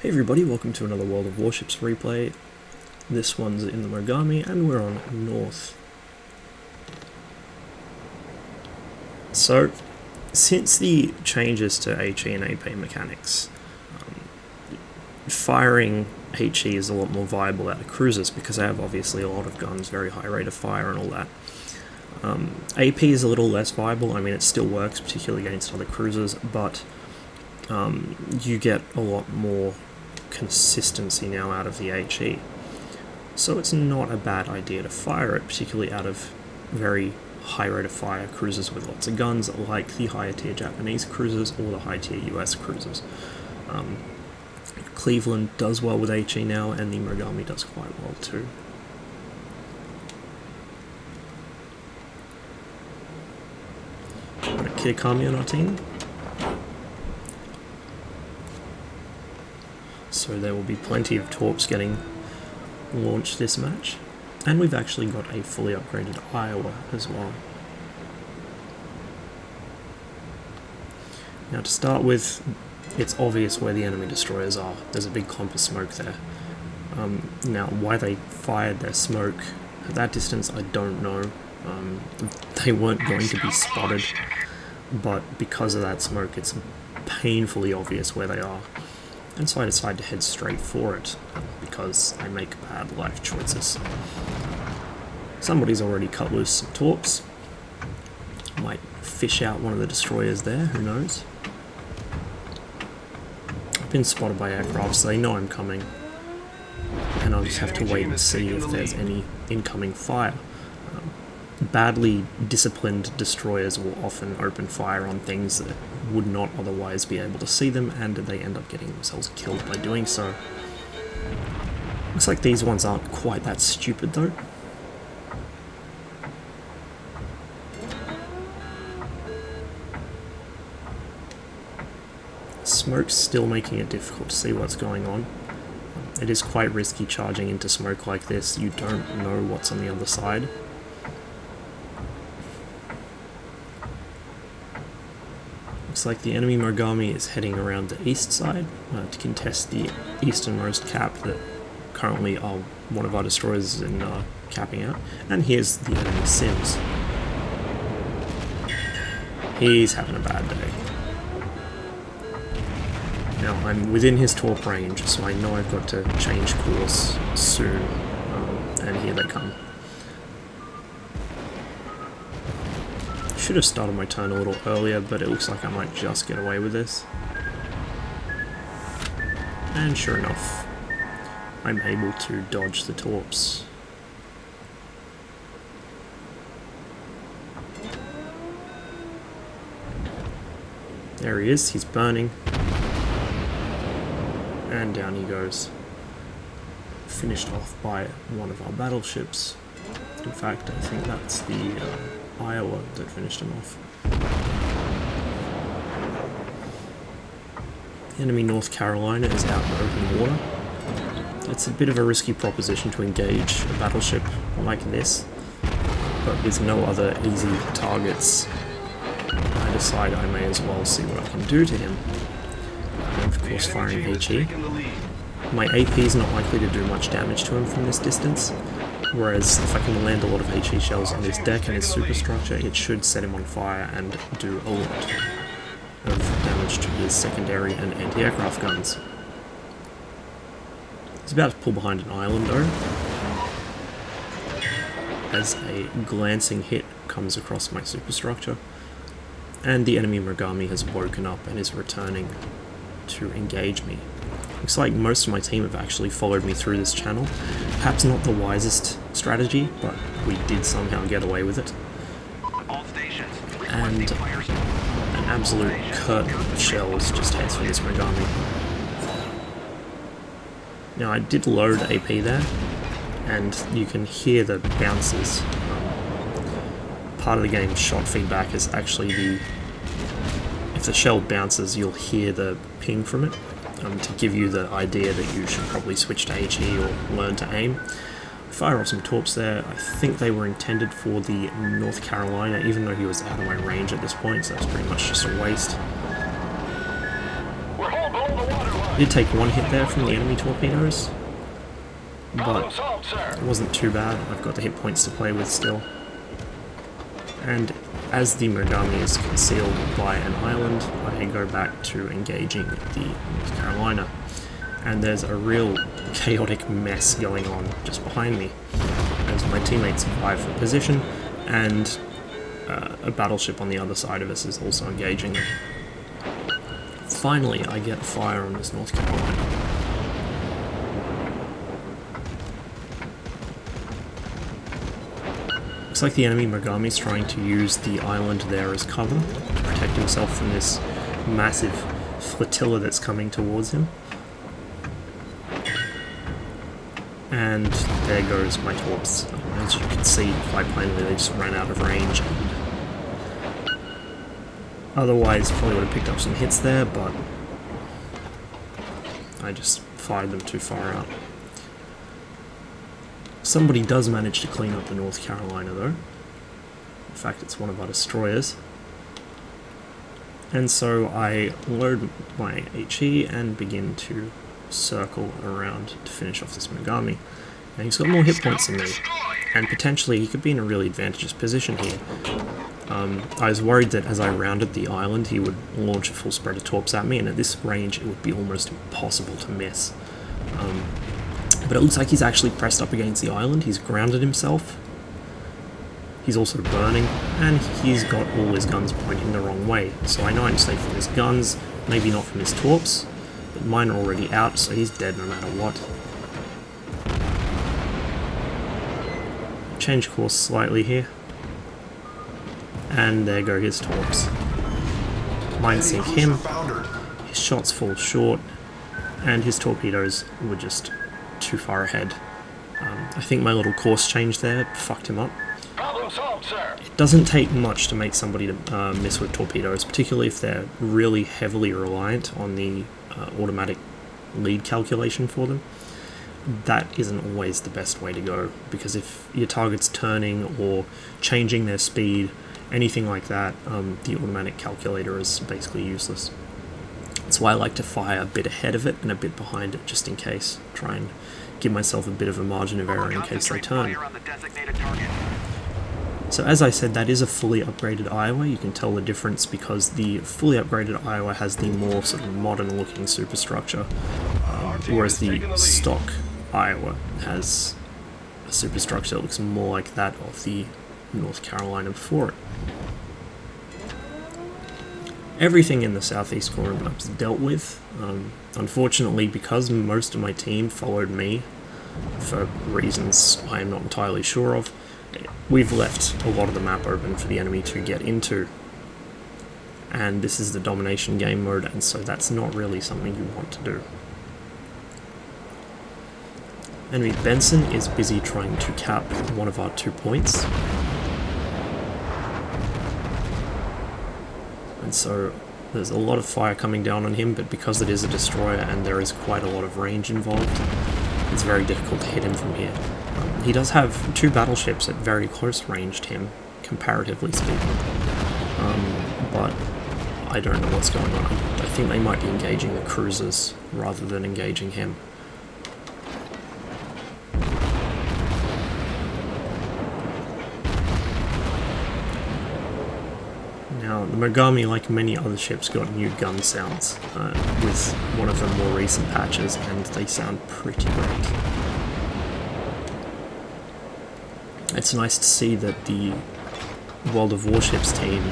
Hey everybody, welcome to another World of Warships replay. This one's in the Mogami and we're on North. So, since the changes to HE and AP mechanics, firing HE is a lot more viable out of cruisers because they have obviously a lot of guns, very high rate of fire and all that. AP is a little less viable. I mean, it still works, particularly against other cruisers, but you get a lot more consistency now out of the HE. So it's not a bad idea to fire it, particularly out of very high rate of fire cruisers with lots of guns, like the higher tier Japanese cruisers or the high tier US cruisers. Cleveland does well with HE now, and the Mogami does quite well too. Got a Kirikami on our team. So there will be plenty of torps getting launched this match. And we've actually got a fully upgraded Iowa as well. Now to start with, it's obvious where the enemy destroyers are. There's a big clump of smoke there. Now why they fired their smoke at that distance, I don't know. They weren't going to be spotted, but because of that smoke it's painfully obvious where they are. And so I decide to head straight for it, because I make bad life choices. Somebody's already cut loose some torps. Might fish out one of the destroyers there, who knows. I've been spotted by aircraft, so they know I'm coming. And I'll just have to wait and see if there's any incoming fire. Badly disciplined destroyers will often open fire on things that would not otherwise be able to see them, and they end up getting themselves killed by doing so. Looks like these ones aren't quite that stupid though. Smoke's still making it difficult to see what's going on. It is quite risky charging into smoke like this. You don't know what's on the other side. Looks like the enemy Mogami is heading around the east side to contest the easternmost cap that currently one of our destroyers is in capping out. And here's the enemy Sims. He's having a bad day. Now I'm within his torp range, so I know I've got to change course soon, and here they come. Should have started my turn a little earlier, but it looks like I might just get away with this. And sure enough, I'm able to dodge the torps. There he is, he's burning. And down he goes. Finished off by one of our battleships. In fact, I think that's the Iowa that finished him off. The enemy North Carolina is out in open water. It's a bit of a risky proposition to engage a battleship like this, but with no other easy targets, I decide I may as well see what I can do to him. I'm of course firing HE. My AP is not likely to do much damage to him from this distance, whereas if I can land a lot of HE shells on his deck and his superstructure, it should set him on fire and do a lot of damage to his secondary and anti-aircraft guns. He's about to pull behind an island though, as a glancing hit comes across my superstructure, and the enemy Mogami has woken up and is returning to engage me. Looks like most of my team have actually followed me through this channel. Perhaps not the wisest strategy, but we did somehow get away with it. And an absolute curtain of shells just heads for this Mogami. Now I did load AP there, and you can hear the bounces. Part of the game's shot feedback is actually if the shell bounces, you'll hear the ping from it. To give you the idea that you should probably switch to HE or learn to aim. Fire off some torps there. I think they were intended for the North Carolina, even though he was out of my range at this point, so that's pretty much just a waste. did take one hit there from the enemy torpedoes, but it wasn't too bad. I've got the hit points to play with still. And as the Mogami is concealed by an island, I go back to engaging the North Carolina. And there's a real chaotic mess going on just behind me, as my teammates vie for position, and a battleship on the other side of us is also engaging them. Finally, I get a fire on this North Carolina. Looks like the enemy Mogami is trying to use the island there as cover to protect himself from this massive flotilla that's coming towards him. And there goes my torps. As you can see quite plainly, they just ran out of range. Otherwise, probably would have picked up some hits there, but I just fired them too far out. Somebody does manage to clean up the North Carolina though. In fact, it's one of our destroyers. And so I load my HE and begin to circle around to finish off this Mogami. And he's got more hit points than me, and potentially he could be in a really advantageous position here. I was worried that as I rounded the island he would launch a full spread of torps at me, and at this range it would be almost impossible to miss. But it looks like he's actually pressed up against the island, he's grounded himself, he's also burning, and he's got all his guns pointing the wrong way. So I know I'm safe from his guns, maybe not from his torps, but mine are already out, so he's dead no matter what. Change course slightly here, and there go his torps. Mine sink him, his shots fall short, and his torpedoes were just too far ahead. I think my little course change there fucked him up. Problem solved, sir. It doesn't take much to make somebody to miss with torpedoes, particularly if they're really heavily reliant on the automatic lead calculation for them. That isn't always the best way to go, because if your target's turning or changing their speed, anything like that, the automatic calculator is basically useless. That's why I like to fire a bit ahead of it and a bit behind it, just in case. Try and give myself a bit of a margin of error in case they turn. So as I said, that is a fully upgraded Iowa. You can tell the difference because the fully upgraded Iowa has the more sort of modern looking superstructure, whereas the stock Iowa has a superstructure that looks more like that of the North Carolina before it. Everything in the southeast corner map is dealt with. Unfortunately, because most of my team followed me for reasons I am not entirely sure of, we've left a lot of the map open for the enemy to get into. And this is the domination game mode, and so that's not really something you want to do. Enemy Benson is busy trying to cap one of our 2 points. And so there's a lot of fire coming down on him, but because it is a destroyer and there is quite a lot of range involved, it's very difficult to hit him from here. He does have 2 battleships at very close range to him, comparatively speaking. But I don't know what's going on. I think they might be engaging the cruisers rather than engaging him. Now, the Mogami, like many other ships, got new gun sounds with one of the more recent patches, and they sound pretty great. It's nice to see that the World of Warships team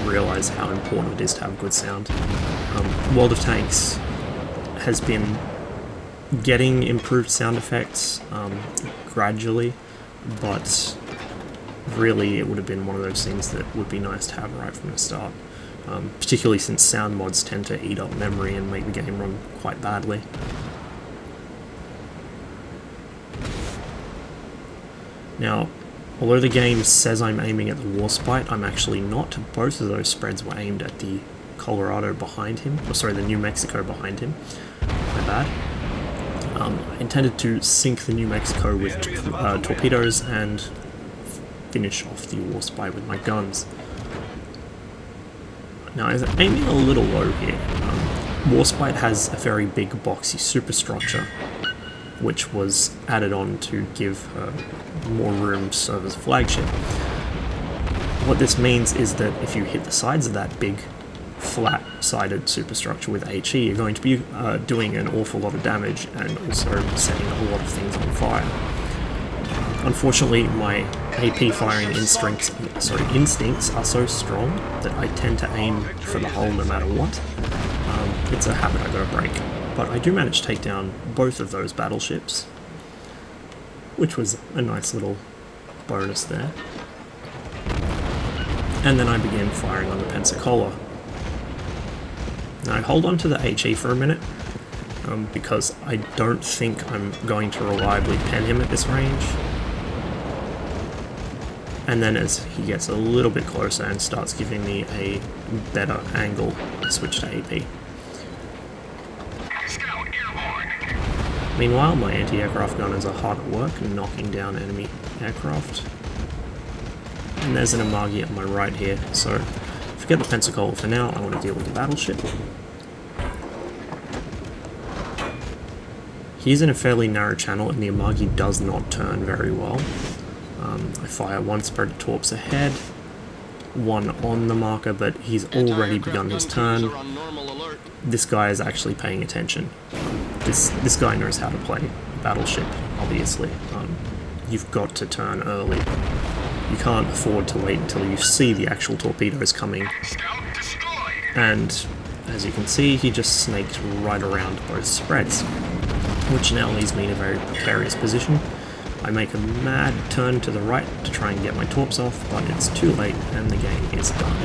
realise how important it is to have good sound. World of Tanks has been getting improved sound effects gradually, but really it would have been one of those things that would be nice to have right from the start, particularly since sound mods tend to eat up memory and make the game run quite badly. Now, although the game says I'm aiming at the Warspite, I'm actually not. Both of those spreads were aimed at the Colorado behind him, or sorry, the New Mexico behind him. My bad. I intended to sink the New Mexico with torpedoes and finish off the Warspite with my guns. Now, I was aiming a little low here. Warspite has a very big boxy superstructure, which was added on to give her more room to serve as a flagship. What this means is that if you hit the sides of that big, flat-sided superstructure with HE, you're going to be doing an awful lot of damage and also setting a lot of things on fire. Unfortunately, my AP firing instincts are so strong that I tend to aim for the hole no matter what. It's a habit I gotta break. But I do manage to take down both of those battleships, which was a nice little bonus there. And then I begin firing on the Pensacola. Now I hold on to the HE for a minute, because I don't think I'm going to reliably pen him at this range. And then as he gets a little bit closer and starts giving me a better angle, I switch to AP. Meanwhile, my anti-aircraft gunners are hard at work knocking down enemy aircraft. And there's an Amagi on my right here, so forget the Pensacola for now, I want to deal with the battleship. He's in a fairly narrow channel and the Amagi does not turn very well. I fire one spread of torps ahead, one on the marker, but he's already begun his turn. This guy is actually paying attention. This guy knows how to play battleship, obviously. You've got to turn early. You can't afford to wait until you see the actual torpedoes coming. And as you can see, he just snaked right around both spreads, which now leaves me in a very precarious position. I make a mad turn to the right to try and get my torps off, but it's too late and the game is done.